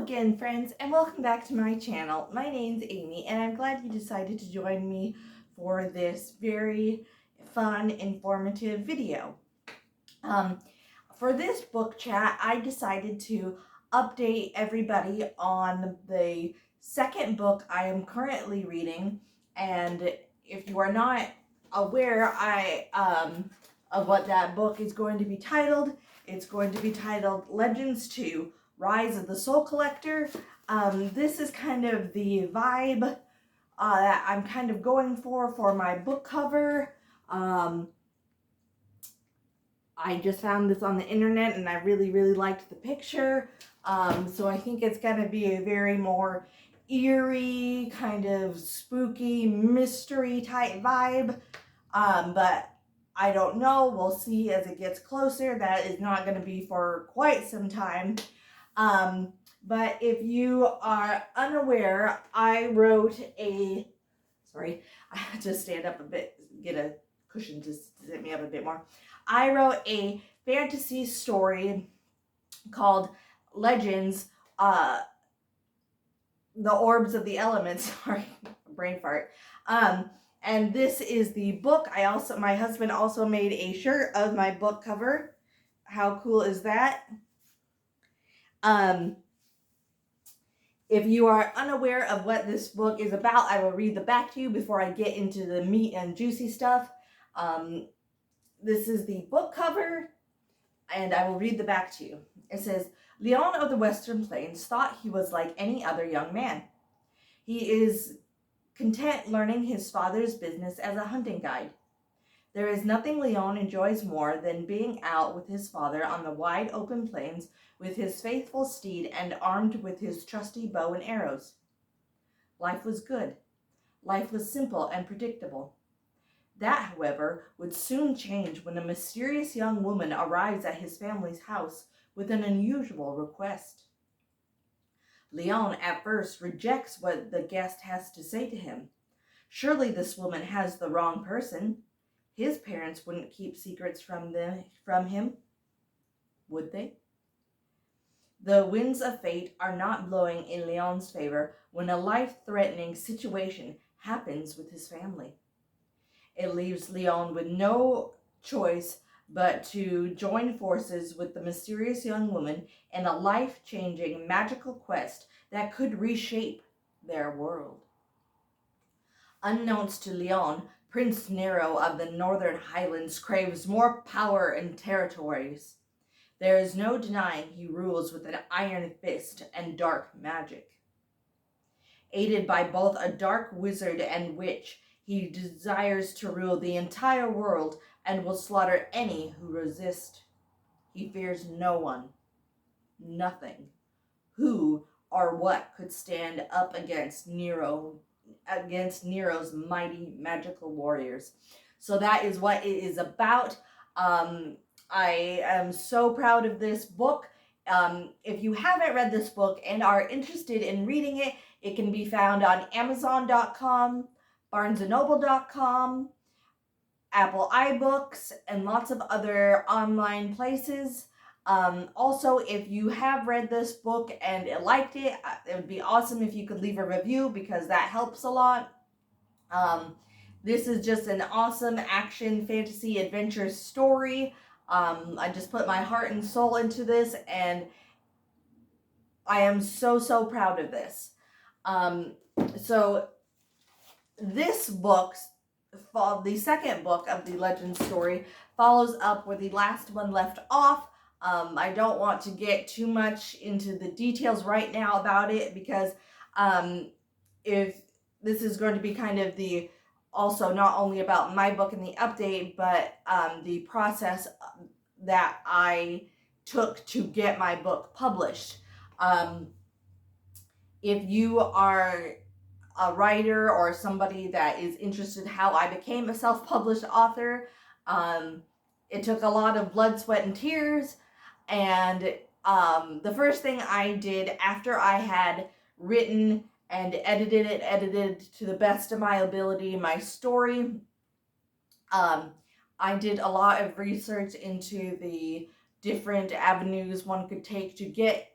again, friends, and welcome back to my channel. My name's Amy, and I'm glad you decided to join me for this very fun, informative video. For this book chat, I decided to update everybody on the second book I am currently reading, and if you are not aware, of what that book is going to be titled, it's going to be titled Legends 2: Rise of the Soul Collector. This is kind of the vibe that I'm kind of going for my book cover. I just found this on the internet and I really liked the picture. So I think it's going to be a very more eerie, kind of spooky, mystery type vibe. But I don't know. We'll see as it gets closer. That is not going to be for quite some time. But if you are unaware, I wrote a, sorry, I had to stand up a bit, get a cushion to sit me up a bit more. I wrote a fantasy story called Legends, The Orbs of the Elements. Sorry, brain fart. And this is the book. My husband also made a shirt of my book cover. How cool is that? If you are unaware of what this book is about, I will read the back to you before I get into the meat and juicy stuff. This is the book cover, and I will read the back to you. It says, Leon of the Western Plains thought he was like any other young man. He is content learning his father's business as a hunting guide. There is nothing Leon enjoys more than being out with his father on the wide open plains with his faithful steed and armed with his trusty bow and arrows. Life was good. Life was simple and predictable. That, however, would soon change when a mysterious young woman arrives at his family's house with an unusual request. Leon at first rejects what the guest has to say to him. Surely this woman has the wrong person. His parents wouldn't keep secrets from him, would they? The winds of fate are not blowing in Leon's favor when a life-threatening situation happens with his family. It leaves Leon with no choice but to join forces with the mysterious young woman in a life-changing magical quest that could reshape their world. Unknowns to Leon, Prince Nero of the Northern Highlands craves more power and territories. There is no denying he rules with an iron fist and dark magic. Aided by both a dark wizard and witch, he desires to rule the entire world and will slaughter any who resist. He fears no one, nothing. Who or what could stand up against Nero's mighty magical warriors? So that is what it is about. I am so proud of this book. If you haven't read this book and are interested in reading it, it can be found on Amazon.com, BarnesandNoble.com, Apple iBooks, and lots of other online places. Also, if you have read this book and liked it, it would be awesome if you could leave a review because that helps a lot. This is just an awesome action, fantasy, adventure story. I just put my heart and soul into this, and I am so proud of this. So this book, the second book of the legend story, follows up where the last one left off. I don't want to get too much into the details right now about it because if this is going to be kind of the also not only about my book and the update, but the process that I took to get my book published. If you are a writer or somebody that is interested how I became a self-published author, it took a lot of blood, sweat, and tears. And the first thing I did after I had written and edited to the best of my ability my story, I did a lot of research into the different avenues one could take to get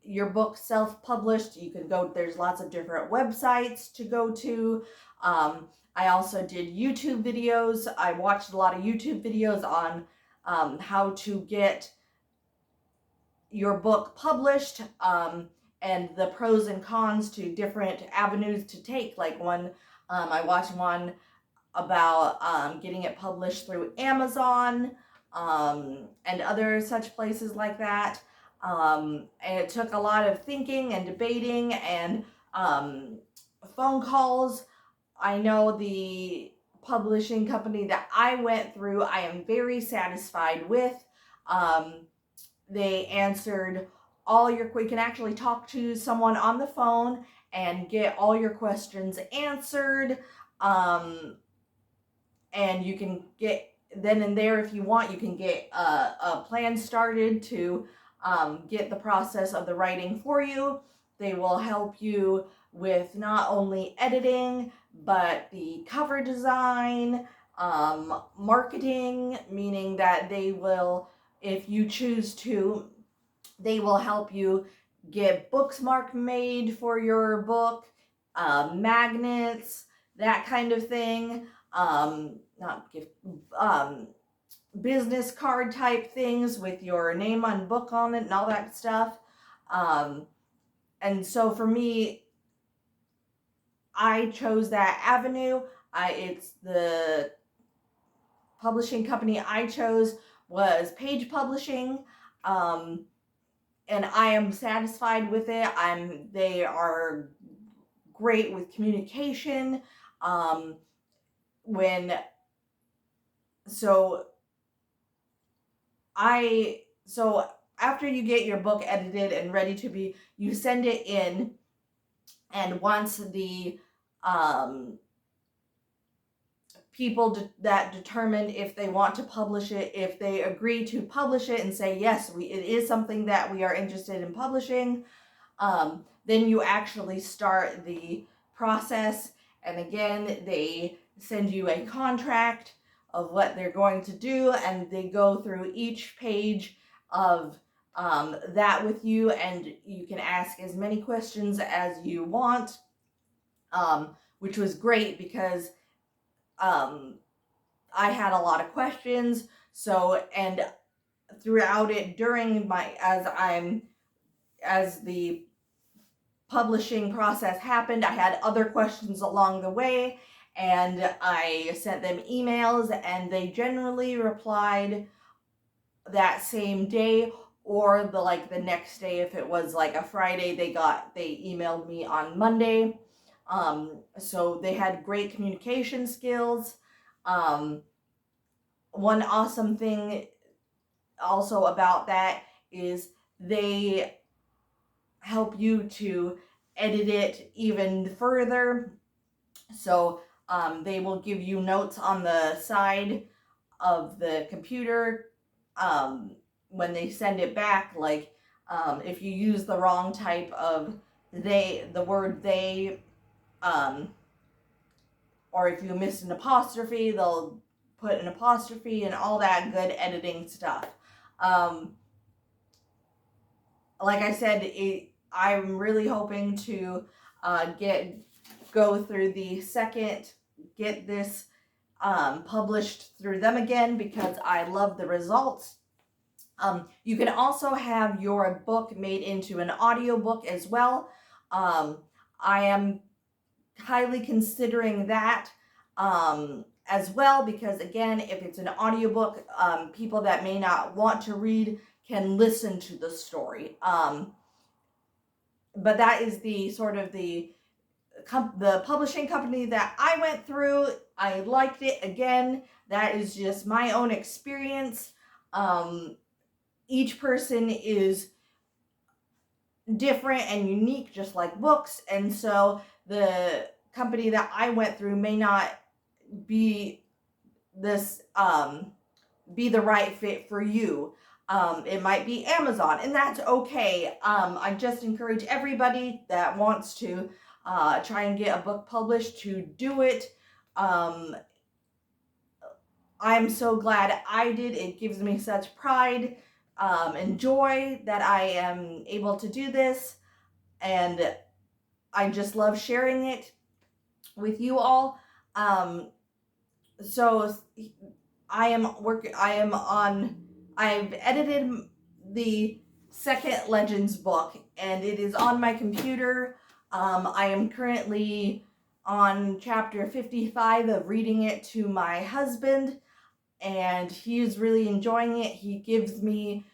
your book self-published, you can go, there's lots of different websites to go to. I also did YouTube videos. I watched a lot of YouTube videos on how to get your book published, and the pros and cons to different avenues to take. Like I watched one about getting it published through Amazon, and other such places like that. And it took a lot of thinking and debating and phone calls. I know the publishing company that I went through, I am very satisfied with. They answered all your, you can actually talk to someone on the phone and get all your questions answered. And you can get, then and there, if you want, you can get a plan started to get the process of the writing for you. They will help you with not only editing, but the cover design, marketing, meaning that they will, if you choose to, they will help you get bookmark made for your book, magnets, that kind of thing. Not gift, business card type things with your name on book on it and all that stuff. And so for me, I chose that avenue. It's the publishing company I chose was Page Publishing, and I am satisfied with it. They are great with communication. So after you get your book edited and ready to be, you send it in, and once the people that determine if they want to publish it, if they agree to publish it and say yes, it is something that we are interested in publishing, then you actually start the process. And again, they send you a contract of what they're going to do, and they go through each page of that with you, and you can ask as many questions as you want, which was great because I had a lot of questions. So, and throughout it, during as the publishing process happened, I had other questions along the way, and I sent them emails, and they generally replied that same day, or the next day. If it was like a Friday, they emailed me on Monday. So they had great communication skills. One awesome thing also about that is they help you to edit it even further. So they will give you notes on the side of the computer when they send it back, like if you use the wrong type of the word they, or if you miss an apostrophe, they'll put an apostrophe and all that good editing stuff. Like I said, I'm really hoping to go through the second, get this published through them again, because I love the results. You can also have your book made into an audiobook as well. I am highly considering that as well, because again, if it's an audiobook, people that may not want to read can listen to the story. But that is the sort of the publishing company that I went through. I liked it. Again, that is just my own experience. Each person is different and unique, just like books, and so the company that I went through may not be be the right fit for you. It might be Amazon, and that's okay. I just encourage everybody that wants to try and get a book published to do it. I'm so glad I did. It gives me such pride enjoy that I am able to do this, and I just love sharing it with you all. So I've edited the second Legends book, and it is on my computer. I am currently on chapter 55 of reading it to my husband, and he is really enjoying it. He gives me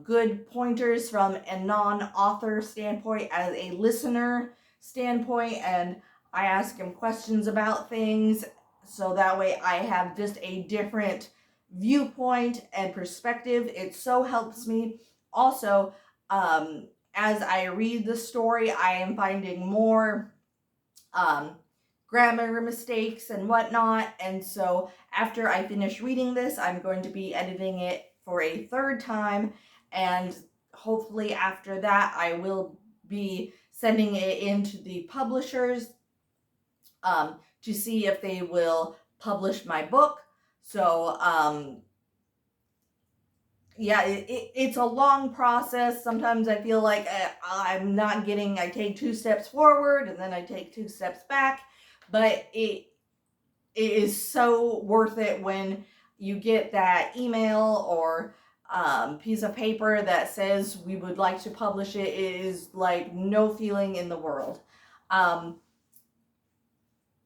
good pointers from a non-author standpoint, as a listener standpoint, and I ask him questions about things, so that way I have just a different viewpoint and perspective. It so helps me. Also, as I read the story, I am finding more grammar mistakes and whatnot, and so after I finish reading this, I'm going to be editing it for a third time, and hopefully after that I will be sending it into the publishers to see if they will publish my book. So yeah, it's a long process. Sometimes I feel like I take 2 steps forward and then I take 2 steps back, but it is so worth it when you get that email or piece of paper that says we would like to publish it. It is like no feeling in the world.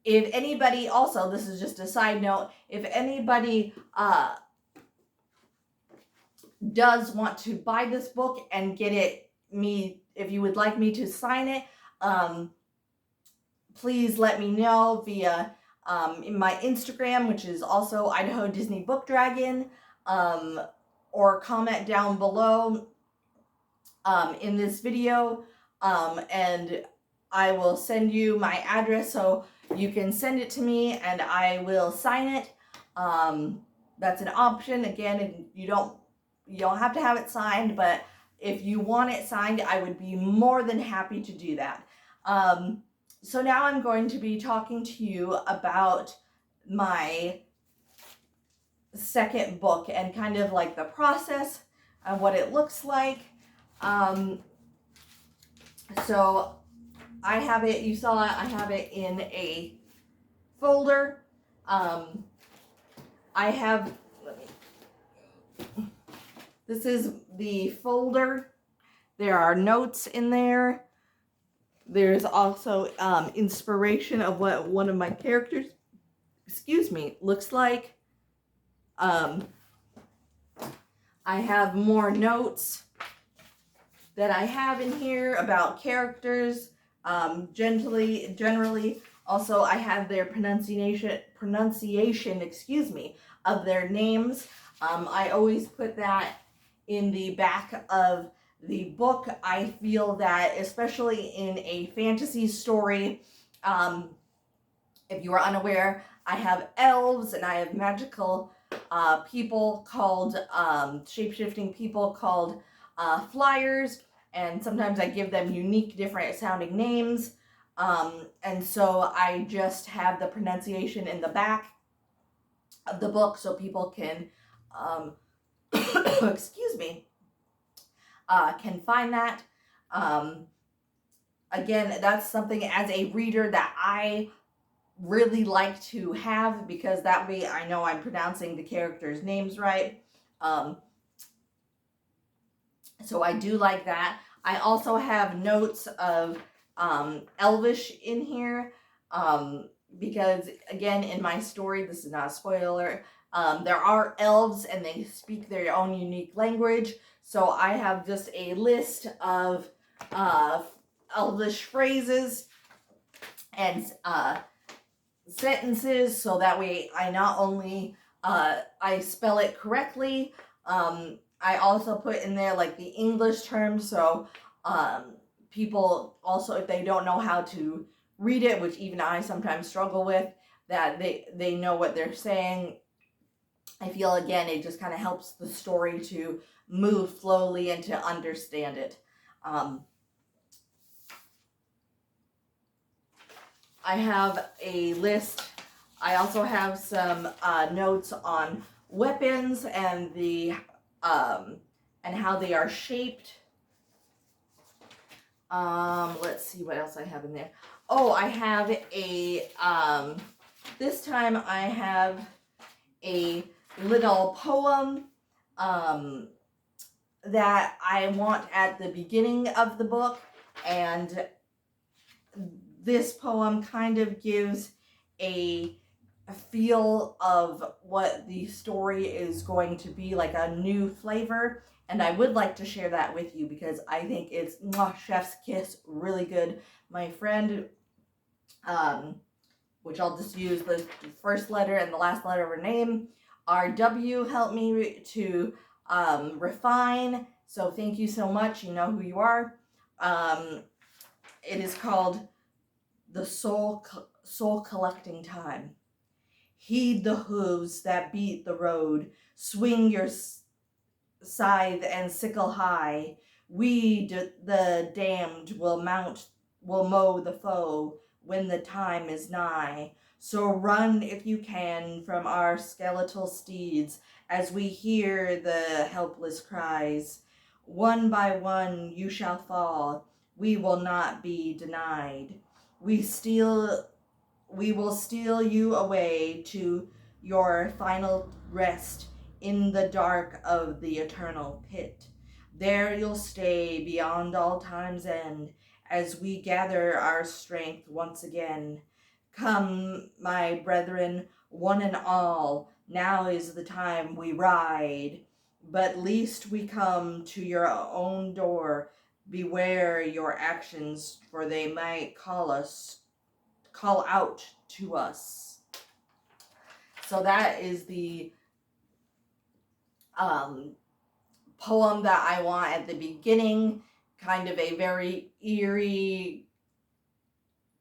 If anybody, also, this is just a side note, if anybody does want to buy this book and get it, if you would like me to sign it, please let me know via in my Instagram, which is also Idaho Disney Book Dragon, or comment down below in this video, and I will send you my address so you can send it to me and I will sign it. That's an option. Again, you don't have to have it signed, but if you want it signed, I would be more than happy to do that. So now I'm going to be talking to you about my second book and kind of like the process and what it looks like. So I have it, you saw it, I have it in a folder. This is the folder. There are notes in there. There's also inspiration of what one of my characters, looks like. I have more notes that I have in here about characters. Generally, also I have their pronunciation, of their names. I always put that in the back of the book. I feel that, especially in a fantasy story, if you are unaware, I have elves and I have magical people called, shape-shifting people called flyers, and sometimes I give them unique, different sounding names, and so I just have the pronunciation in the back of the book so people can can find that. Again, that's something as a reader that I really like to have, because that way I know I'm pronouncing the characters' names right. So I do like that. I also have notes of Elvish in here, because again, in my story, this is not a spoiler, there are elves and they speak their own unique language. So I have just a list of Elvish phrases and sentences, so that way I not only I spell it correctly, I also put in there like the English terms, so people also, if they don't know how to read it, which even I sometimes struggle with, that they know what they're saying. I feel, again, it just kind of helps the story to move slowly and to understand it. I have a list. I also have some notes on weapons and the and how they are shaped. Let's see what else I have in there. Oh, I have a, this time I have a little poem, that I want at the beginning of the book, and this poem kind of gives a feel of what the story is going to be, like a new flavor, and I would like to share that with you because I think it's chef's kiss, really good. My friend, which I'll just use the first letter and the last letter of her name, RW, helped me to refine, so thank you so much. You know who you are. It is called The Soul Collecting Time. Heed the hooves that beat the road. Swing your scythe and sickle high. We, the damned, will mow the foe when the time is nigh. So run if you can from our skeletal steeds as we hear the helpless cries. One by one you shall fall. We will not be denied. We will steal you away to your final rest in the dark of the eternal pit. There you'll stay beyond all time's end as we gather our strength once again. Come, my brethren, one and all, now is the time we ride. But least we come to your own door, beware your actions, for they might call out to us. So that is the poem that I want at the beginning, kind of a very eerie,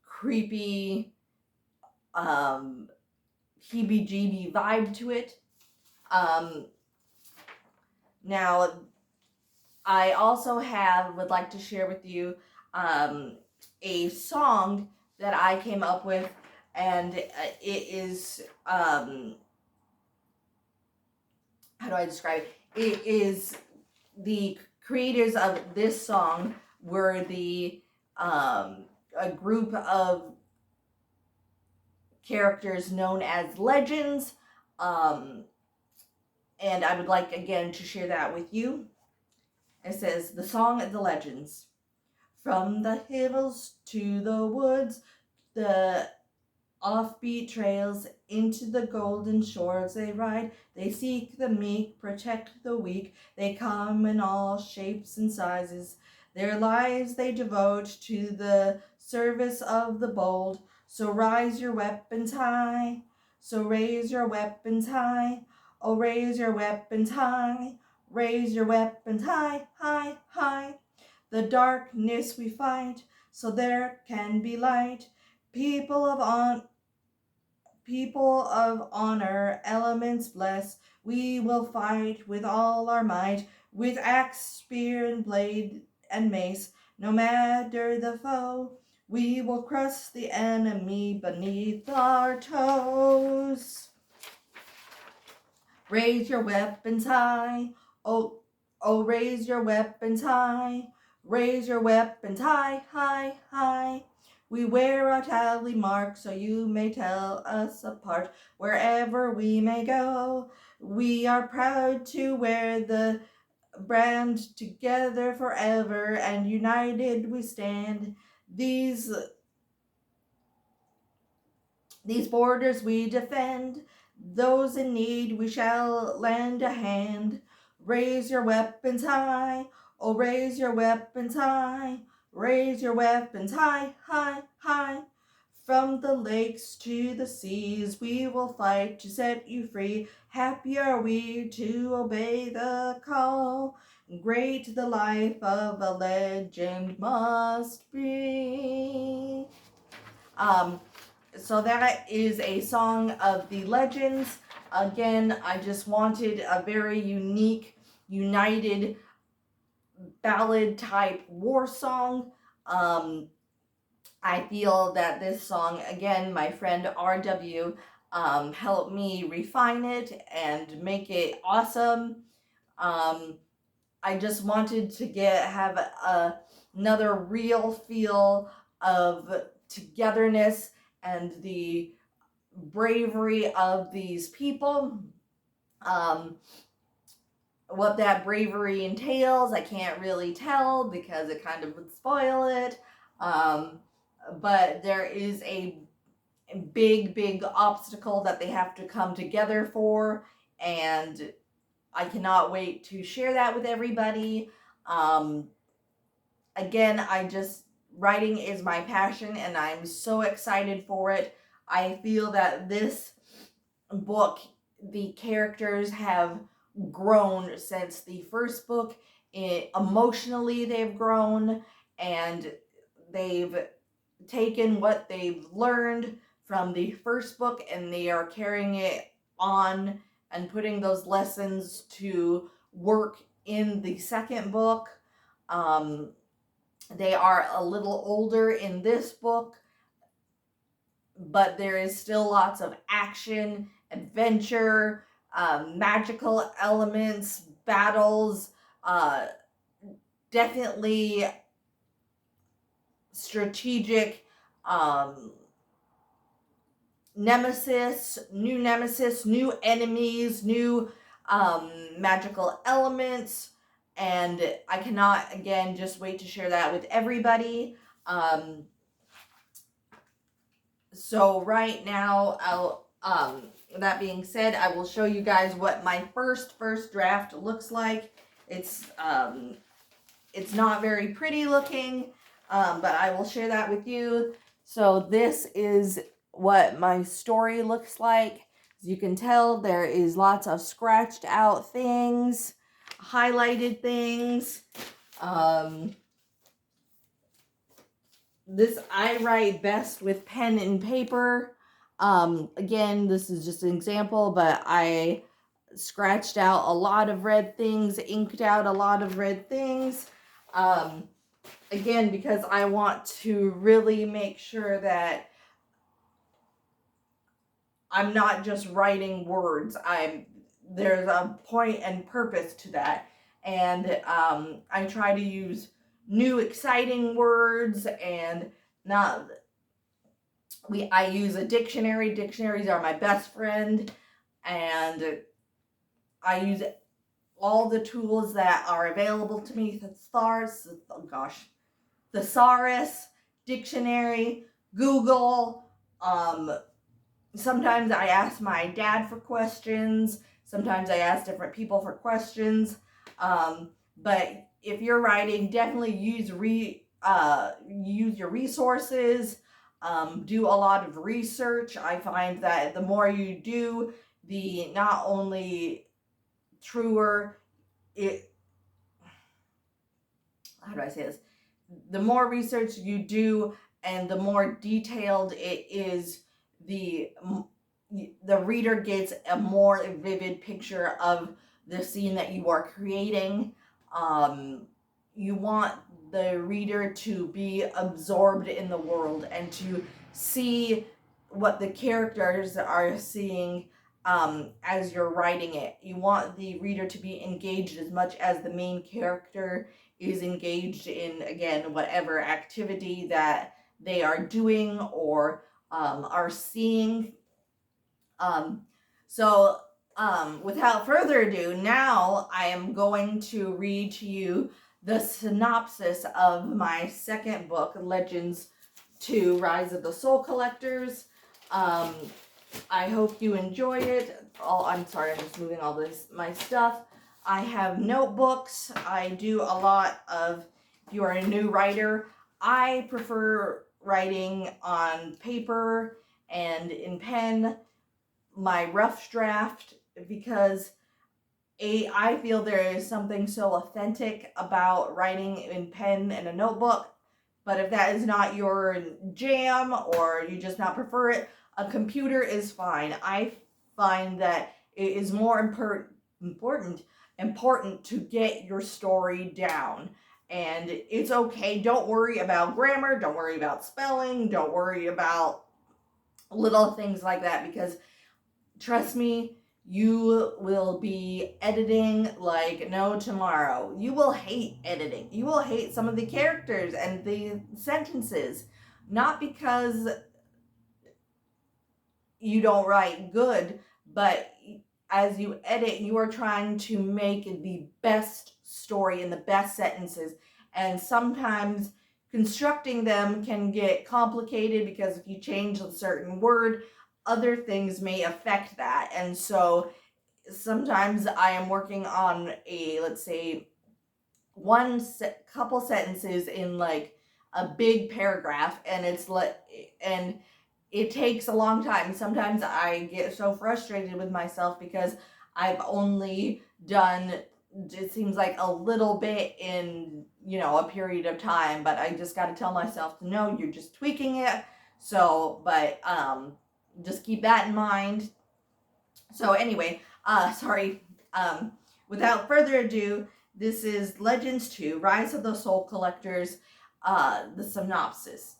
creepy, heebie-jeebie vibe to it. Now, I also would like to share with you a song that I came up with, and it is, how do I describe it? It is, the creators of this song were a group of characters known as legends, and I would like again to share that with you. It says, The Song of the Legends. From the hills to the woods, the offbeat trails, into the golden shores they ride. They seek the meek, protect the weak. They come in all shapes and sizes. Their lives they devote to the service of the bold. So raise your weapons high. So raise your weapons high. Oh, raise your weapons high. Raise your weapons high, high, high. The darkness we fight, so there can be light. People of honor, elements bless. We will fight with all our might, with axe, spear, and blade, and mace. No matter the foe, we will crush the enemy beneath our toes. Raise your weapons high. Oh, raise your weapons high. Raise your weapons high, high, high. We wear our tally mark so you may tell us apart wherever we may go. We are proud to wear the brand, together forever and united we stand. These borders we defend. Those in need we shall lend a hand. Raise your weapons high. Oh, raise your weapons high. Raise your weapons high, high, high. From the lakes to the seas, we will fight to set you free. Happy are we to obey the call. Great the life of a legend must be. So that is a song of the legends. Again, I just wanted a very unique, united ballad type war song. I feel that this song, again, my friend RW helped me refine it and make it awesome. I just wanted to have another real feel of togetherness and the bravery of these people. What that bravery entails, I can't really tell because it kind of would spoil it. But there is a big obstacle that they have to come together for, and I cannot wait to share that with everybody. Again, writing is my passion, and I'm so excited for it. I feel that this book, the characters have grown since the first book. Emotionally, they've grown, and they've taken what they've learned from the first book, and they are carrying it on and putting those lessons to work in the second book. They are a little older in this book, but there is still lots of action, adventure, magical elements, battles, definitely strategic, nemesis, new enemies, new magical elements, and I cannot, again, just wait to share that with everybody. So right now, that being said, I will show you guys what my first draft looks like. It's not very pretty looking, but I will share that with you. So this is what my story looks like. As you can tell, there is lots of scratched out things, highlighted things. I write best with pen and paper. Again, this is just an example, but I scratched out a lot of red things, inked out a lot of red things. Again, because I want to really make sure that I'm not just writing words. There's a point and purpose to that. And I try to use new exciting words, and I use a dictionary. Dictionaries are my best friend, and I use all the tools that are available to me. Thesaurus, dictionary, Google. Sometimes I ask my dad for questions. Sometimes I ask different people for questions. But if you're writing, definitely use your resources. Do a lot of research. I find that the more you do, the not only truer it. How do I say this? The more research you do, and the more detailed it is, the reader gets a more vivid picture of the scene that you are creating. You want the reader to be absorbed in the world and to see what the characters are seeing as you're writing it. You want the reader to be engaged as much as the main character is engaged in, again, whatever activity that they are doing or are seeing. Without further ado, now I am going to read to you the synopsis of my second book, Legends 2: Rise of the Soul Collectors. I hope you enjoy it. I'm sorry, I'm just moving all my stuff. I have notebooks. I do a lot of, if you are a new writer, I prefer writing on paper and in pen, my rough draft, because I feel there is something so authentic about writing in pen and a notebook. But if that is not your jam, or you just not prefer it, a computer is fine. I find that it is more important to get your story down. And it's okay. Don't worry about grammar. Don't worry about spelling. Don't worry about little things like that, because trust me, You will be editing like no tomorrow. You will hate editing. You will hate some of the characters and the sentences. Not because you don't write good, but as you edit, you are trying to make the best story and the best sentences. And sometimes constructing them can get complicated because if you change a certain word, other things may affect that. And so sometimes I am working on a, let's say, couple sentences in like a big paragraph, and and it takes a long time. Sometimes I get so frustrated with myself because I've only done, it seems like a little bit in, a period of time, but I just got to tell myself, no, you're just tweaking it. So, but just keep that in mind. So anyway, sorry, without further ado, this is Legends 2, Rise of the Soul Collectors, the synopsis.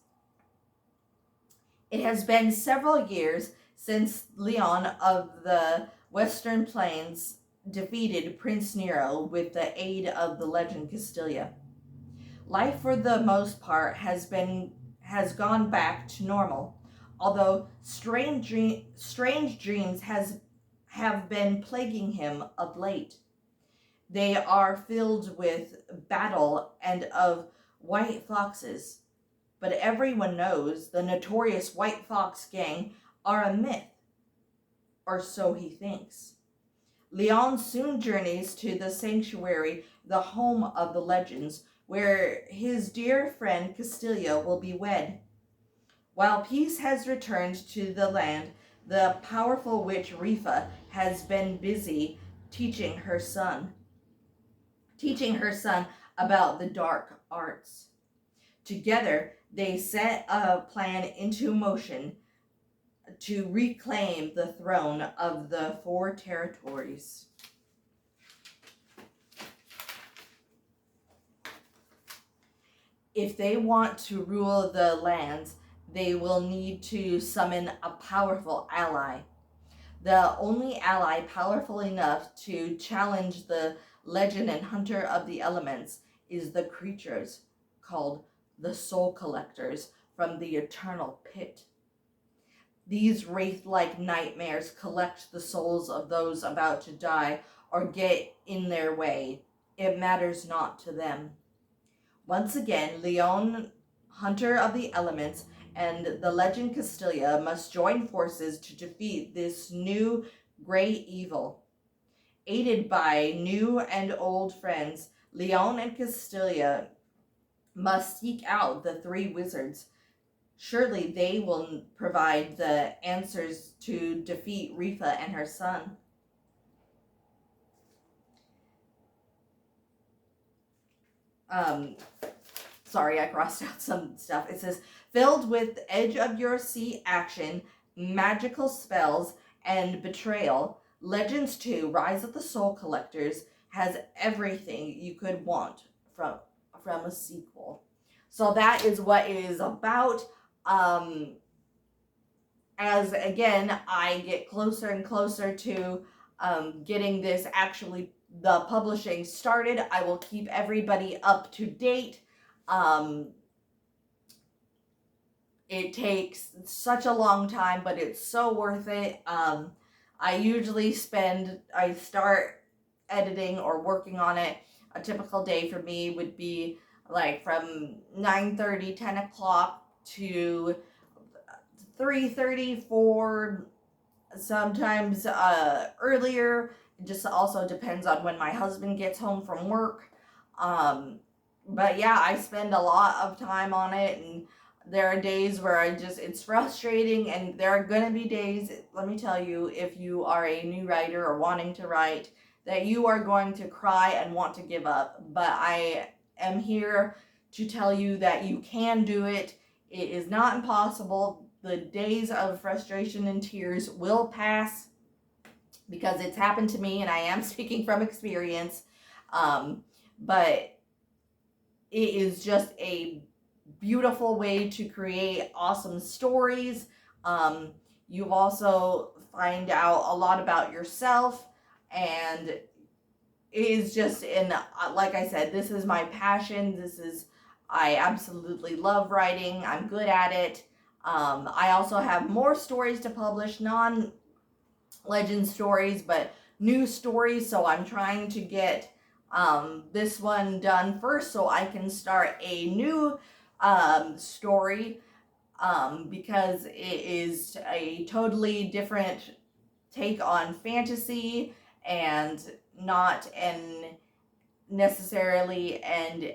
It has been several years since Leon of the Western Plains defeated Prince Nero with the aid of the legend Castilia. Life for the most part has gone back to normal, although strange dreams have been plaguing him of late. They are filled with battle and of white foxes. But everyone knows the notorious White Fox gang are a myth, or so he thinks. Leon soon journeys to the sanctuary, the home of the legends, where his dear friend Castilia will be wed. While peace has returned to the land, the powerful witch Rifa has been busy teaching her son about the dark arts. Together, they set a plan into motion to reclaim the throne of the four territories. If they want to rule the lands, they will need to summon a powerful ally. The only ally powerful enough to challenge the legend and hunter of the elements is the creatures called the Soul Collectors from the Eternal Pit. These wraith-like nightmares collect the souls of those about to die or get in their way. It matters not to them. Once again, Leon, hunter of the elements, and the legend Castilia must join forces to defeat this new great evil. Aided by new and old friends, Leon and Castilia must seek out the three wizards. Surely they will provide the answers to defeat Rifa and her son. Sorry, I crossed out some stuff. It says, filled with edge of your seat action, magical spells, and betrayal, Legends 2, Rise of the Soul Collectors has everything you could want from a sequel. So that is what it is about. As again, I get closer and closer to getting this actually the publishing started, I will keep everybody up to date. It takes such a long time, but it's so worth it. I start editing or working on it. A typical day for me would be like from 9:30, 10 o'clock to 3:30, 4, sometimes earlier. It just also depends on when my husband gets home from work. But yeah, I spend a lot of time on it, and there are days where it's frustrating, and there are gonna be days, let me tell you, if you are a new writer or wanting to write, that you are going to cry and want to give up. But I am here to tell you that you can do it. It is not impossible. The days of frustration and tears will pass, because it's happened to me, and I am speaking from experience. But it is just a beautiful way to create awesome stories. you also find out a lot about yourself, and it is just like I said, this is my passion. I absolutely love writing. I'm good at it. I also have more stories to publish, non-legend stories, but new stories. So I'm trying to get this one done first so I can start a new story, because it is a totally different take on fantasy, and not necessarily an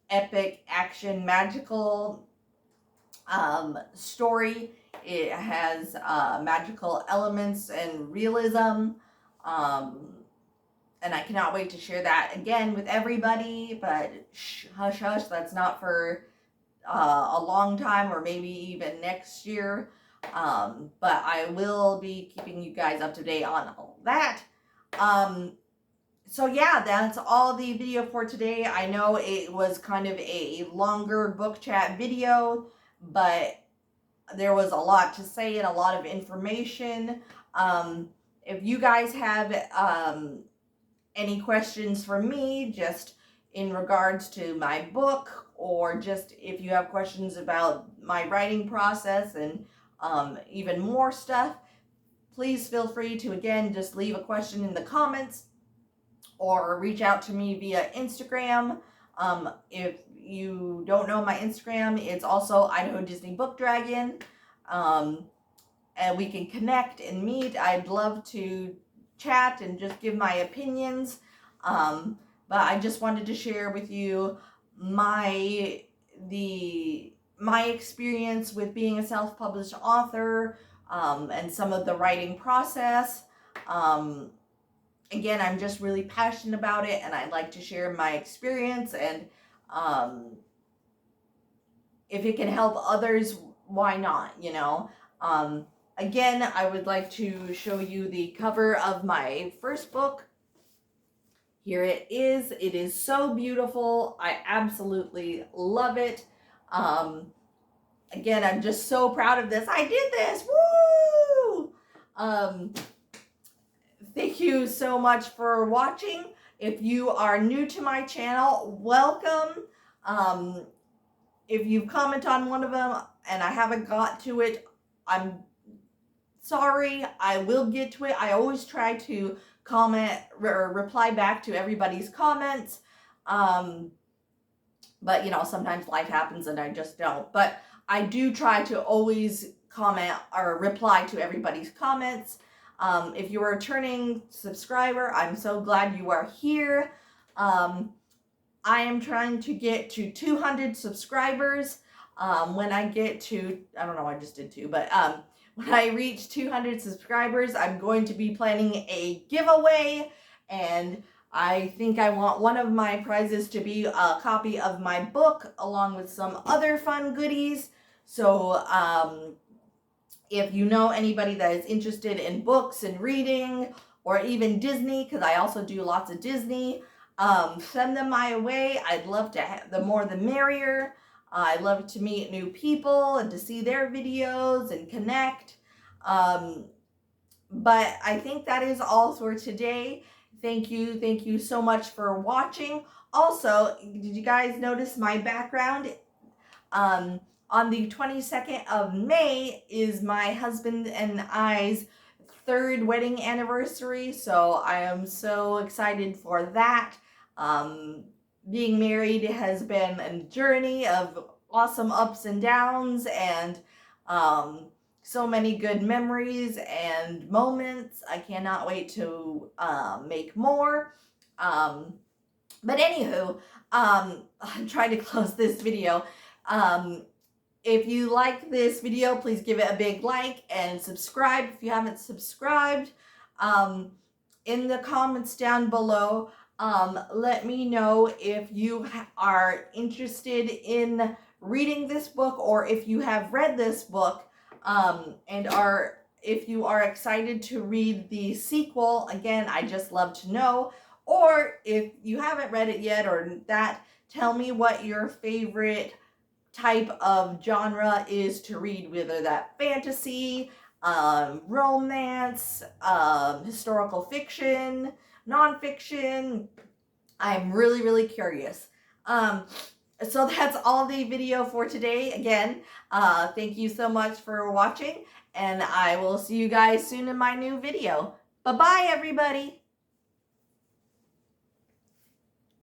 epic action magical story. It has magical elements and realism, um, and I cannot wait to share that again with everybody. But hush hush, that's not for a long time, or maybe even next year. But I will be keeping you guys up to date on all that. So yeah, that's all the video for today. I know it was kind of a longer book chat video, but there was a lot to say and a lot of information. If you guys have any questions for me, just in regards to my book, or just if you have questions about my writing process and even more stuff, please feel free to, again, just leave a question in the comments or reach out to me via Instagram. If you don't know my Instagram, it's also Idaho Disney Book Dragon. And we can connect and meet. I'd love to chat and just give my opinions. But I just wanted to share with you my experience with being a self-published author, and some of the writing process. Again, I'm just really passionate about it, and I'd like to share my experience, and if it can help others, why not, you know? Again, I would like to show you the cover of my first book. Here it is. It is so beautiful. I absolutely love it. Again, I'm just so proud of this. I did this. Woo! Thank you so much for watching. If you are new to my channel, welcome. If you comment on one of them and I haven't got to it, I'm sorry. I will get to it. I always try to comment or reply back to everybody's comments. But you know, sometimes life happens and I just don't. But I do try to always comment or reply to everybody's comments. If you're a returning subscriber, I'm so glad you are here. I am trying to get to 200 subscribers. When I get to, I don't know, I just did 2, but when I reach 200 subscribers, I'm going to be planning a giveaway, and I think I want one of my prizes to be a copy of my book along with some other fun goodies. So if you know anybody that is interested in books and reading, or even Disney, because I also do lots of Disney, send them my way. I'd love to have, the more the merrier. I love to meet new people and to see their videos and connect. But I think that is all for today. Thank you so much for watching. Also, did you guys notice my background? On the 22nd of May is my husband and I's 3rd wedding anniversary, so I am so excited for that. Being married has been a journey of awesome ups and downs, and so many good memories and moments. I cannot wait to make more. But anywho, I'm trying to close this video. If you like this video, please give it a big like and subscribe if you haven't subscribed. In the comments down below, let me know if you are interested in reading this book, or if you have read this book, and if you are excited to read the sequel. Again, I just love to know. Or if you haven't read it yet, or that, tell me what your favorite type of genre is to read, whether that fantasy, romance, historical fiction, nonfiction. I'm really, really curious. So that's all the video for today. Again, thank you so much for watching, and I will see you guys soon in my new video. Bye-bye, everybody.